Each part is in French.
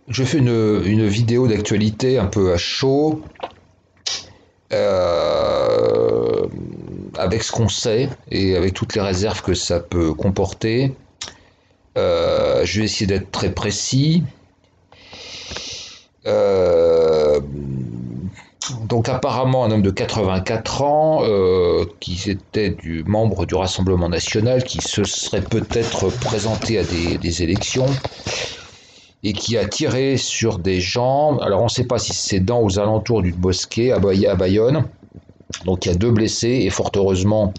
Je fais une vidéo d'actualité un peu à chaud, euh, avec ce qu'on sait et avec toutes les réserves que ça peut comporter. Je vais essayer d'être très précis. Euh, donc apparemment un homme de 84 ans qui était membre du Rassemblement national, qui se serait peut-être présenté à des élections et qui a tiré sur des gens. Alors on ne sait pas si c'est dans ou aux alentours d'une mosquée à Bayonne. Donc il y a deux blessés et fort heureusement,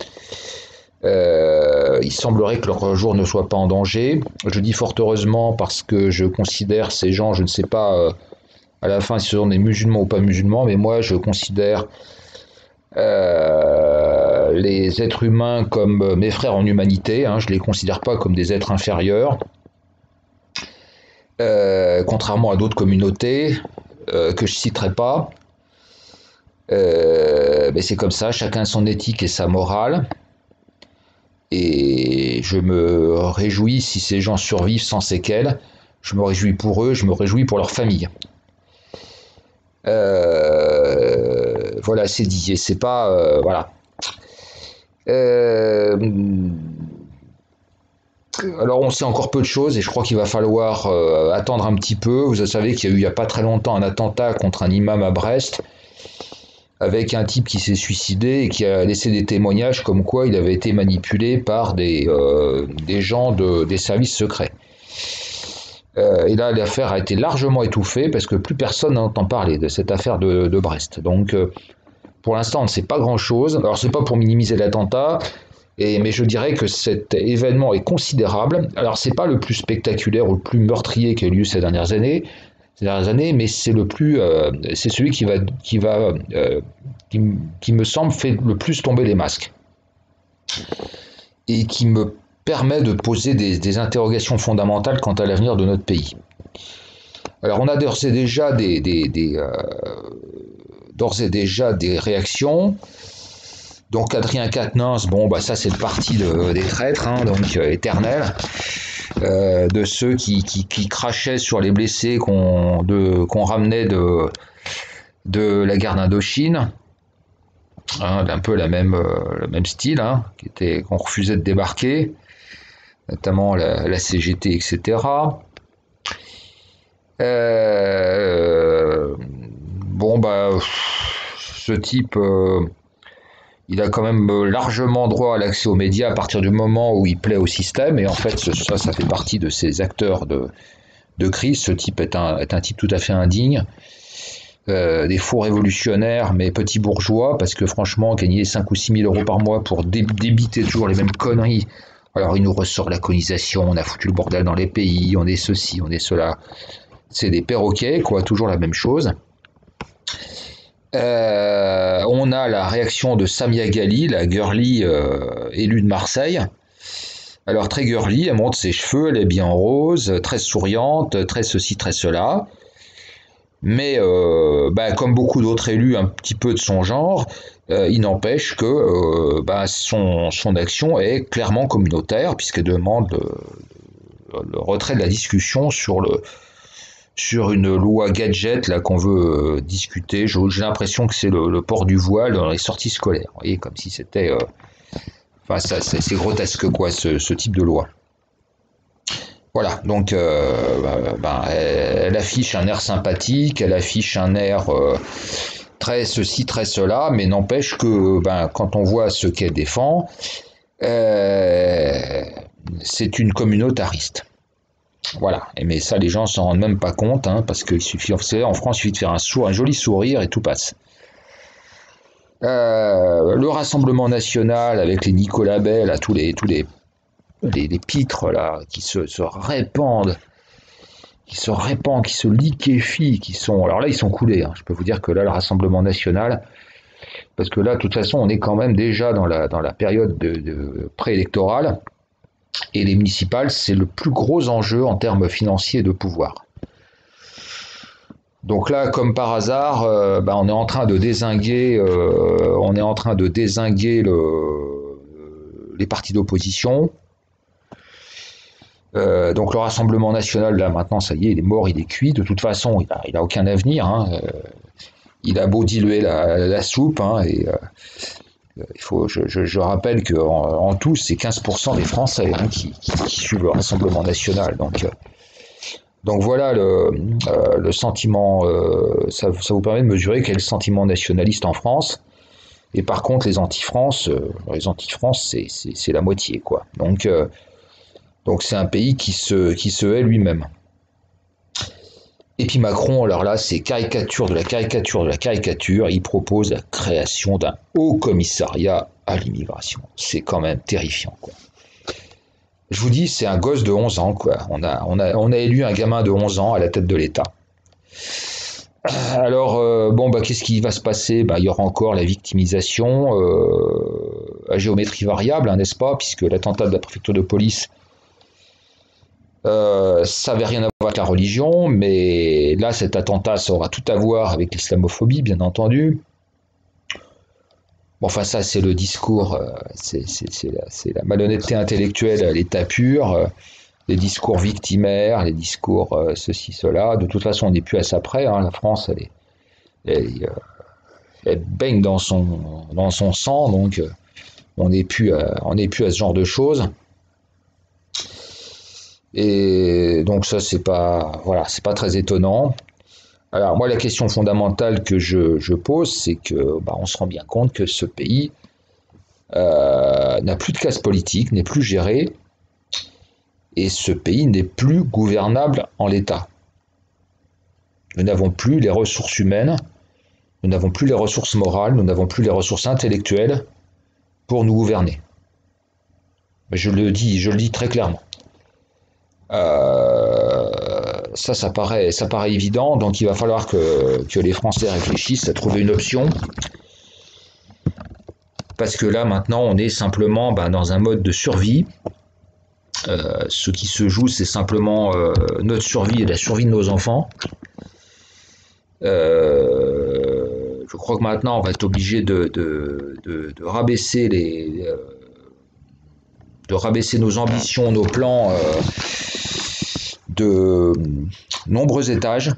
il semblerait que leur jour ne soit pas en danger. Je dis fort heureusement parce que je considère ces gens, je ne sais pas à la fin si ce sont des musulmans ou pas musulmans, mais moi je considère les êtres humains comme mes frères en humanité. Je ne les considère pas comme des êtres inférieurs, contrairement à d'autres communautés que je ne citerai pas. Mais c'est comme ça, chacun a son éthique et sa morale. Et je me réjouis si ces gens survivent sans séquelles. Je me réjouis pour eux, je me réjouis pour leur famille. Voilà, c'est dit. Et c'est pas. Voilà. Euh, alors, on sait encore peu de choses et je crois qu'il va falloir attendre un petit peu. Vous savez qu'il y a eu il n'y a pas très longtemps un attentat contre un imam à Brest avec un type qui s'est suicidé et qui a laissé des témoignages comme quoi il avait été manipulé par des gens des services secrets. Et là, l'affaire a été largement étouffée parce que plus personne n'entend parler de cette affaire de Brest. Donc, pour l'instant, on ne sait pas grand-chose. Alors, c'est pas pour minimiser l'attentat, mais je dirais que cet événement est considérable. Alors, c'est pas le plus spectaculaire ou le plus meurtrier qui a eu lieu ces dernières années, mais c'est c'est celui qui me semble fait le plus tomber les masques et qui me permet de poser des interrogations fondamentales quant à l'avenir de notre pays. Alors on a d'ores et déjà des réactions. Donc Adrien Quatennens, bon bah ça c'est le parti des traîtres, donc éternel, de ceux qui crachaient sur les blessés qu'on ramenait de la guerre d'Indochine, un peu le même style, qu'on refusait de débarquer, notamment la CGT, etc. Bon, bah, ce type, il a quand même largement droit à l'accès aux médias à partir du moment où il plaît au système, et en fait, ça fait partie de ces acteurs de crise. Ce type est un type tout à fait indigne. Des faux révolutionnaires, mais petits bourgeois, parce que franchement, gagner 5 ou 6 000 euros par mois pour débiter toujours les mêmes conneries. Alors, il nous ressort la colonisation, on a foutu le bordel dans les pays, on est ceci, on est cela. C'est des perroquets, quoi, toujours la même chose. On a la réaction de Samia Ghali, la girly élue de Marseille. Alors, très girly, elle montre ses cheveux, elle est bien en rose, très souriante, très ceci, très cela. Mais comme beaucoup d'autres élus un petit peu de son genre, il n'empêche que son action est clairement communautaire, puisqu'elle demande le retrait de la discussion sur une loi gadget là qu'on veut discuter. J'ai l'impression que c'est le port du voile dans les sorties scolaires. Vous voyez, comme si c'était... c'est grotesque, quoi, ce type de loi. Voilà, donc elle affiche un air sympathique, elle affiche un air très ceci, très cela, mais n'empêche que quand on voit ce qu'elle défend, c'est une communautariste. Voilà, mais ça les gens s'en rendent même pas compte, parce qu'il suffit, vous savez, en France, il suffit de faire un joli sourire et tout passe. Le Rassemblement national avec les Nicolas Bell, tous les pitres là qui se répandent, qui se liquéfient, qui sont. Alors là, ils sont coulés. Je peux vous dire que là, le Rassemblement national, parce que là, de toute façon, on est quand même déjà dans la période de préélectorale, et les municipales, c'est le plus gros enjeu en termes financiers et de pouvoir. Donc là, comme par hasard, on est en train de dézinguer, les partis d'opposition. Donc le Rassemblement national, là maintenant, ça y est, il est mort, il est cuit. De toute façon, il a aucun avenir, hein. Il a beau diluer la soupe, hein, et je rappelle qu'en tout, c'est 15% des Français, hein, qui suivent le Rassemblement national. Donc voilà le sentiment, ça vous permet de mesurer quel est le sentiment nationaliste en France. Et par contre, les anti-France, c'est la moitié, quoi. Donc c'est un pays qui se hait lui-même. Et puis Macron, alors là, c'est caricature de la caricature de la caricature. Il propose la création d'un haut commissariat à l'immigration. C'est quand même terrifiant, quoi. Je vous dis, c'est un gosse de 11 ans, quoi. On a élu un gamin de 11 ans à la tête de l'État. Alors, bon, bah, qu'est-ce qui va se passer? Bah, il y aura encore la victimisation à géométrie variable, hein, n'est-ce pas? Puisque l'attentat de la préfecture de police, ça n'avait rien à voir avec la religion, mais là, cet attentat, ça aura tout à voir avec l'islamophobie, bien entendu. Bon, enfin, ça, c'est le discours, c'est la malhonnêteté intellectuelle à l'état pur, les discours victimaires, les discours ceci, cela. De toute façon, on n'est plus à ça près, hein. La France, elle baigne dans son sang, donc on n'est plus à ce genre de choses. Et donc ça, c'est pas très étonnant. Alors moi, la question fondamentale que je pose, c'est que on se rend bien compte que ce pays n'a plus de classe politique, n'est plus géré, et ce pays n'est plus gouvernable en l'état. Nous n'avons plus les ressources humaines, nous n'avons plus les ressources morales, nous n'avons plus les ressources intellectuelles pour nous gouverner. Mais je le dis très clairement. Ça paraît évident, donc il va falloir que les Français réfléchissent à trouver une option, parce que là maintenant on est simplement dans un mode de survie. Ce qui se joue, c'est simplement notre survie et la survie de nos enfants. Je crois que maintenant on va être obligé de rabaisser de rabaisser nos ambitions, nos plans de nombreux étages.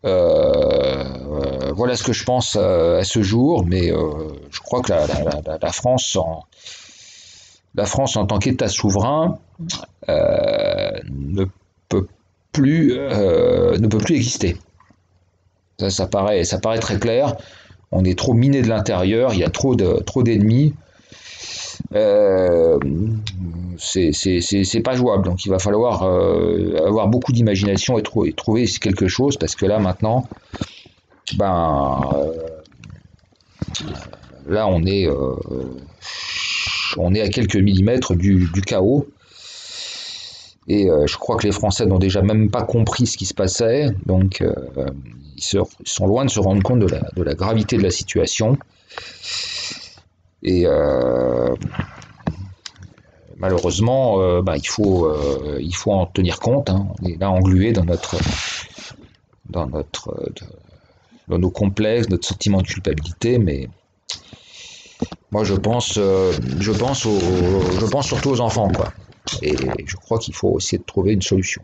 Voilà ce que je pense à ce jour, mais je crois que la France en tant qu'État souverain ne peut plus exister. Ça paraît très clair. On est trop miné de l'intérieur, il y a trop d'ennemis. C'est pas jouable. Donc il va falloir avoir beaucoup d'imagination et trouver quelque chose, parce que là maintenant, là on est à quelques millimètres du chaos. Et je crois que les Français n'ont déjà même pas compris ce qui se passait, donc ils sont loin de se rendre compte de la gravité de la situation. Et malheureusement, il faut en tenir compte, hein. On est là englué dans nos complexes, notre sentiment de culpabilité, mais moi je pense surtout aux enfants, quoi. Et je crois qu'il faut essayer de trouver une solution.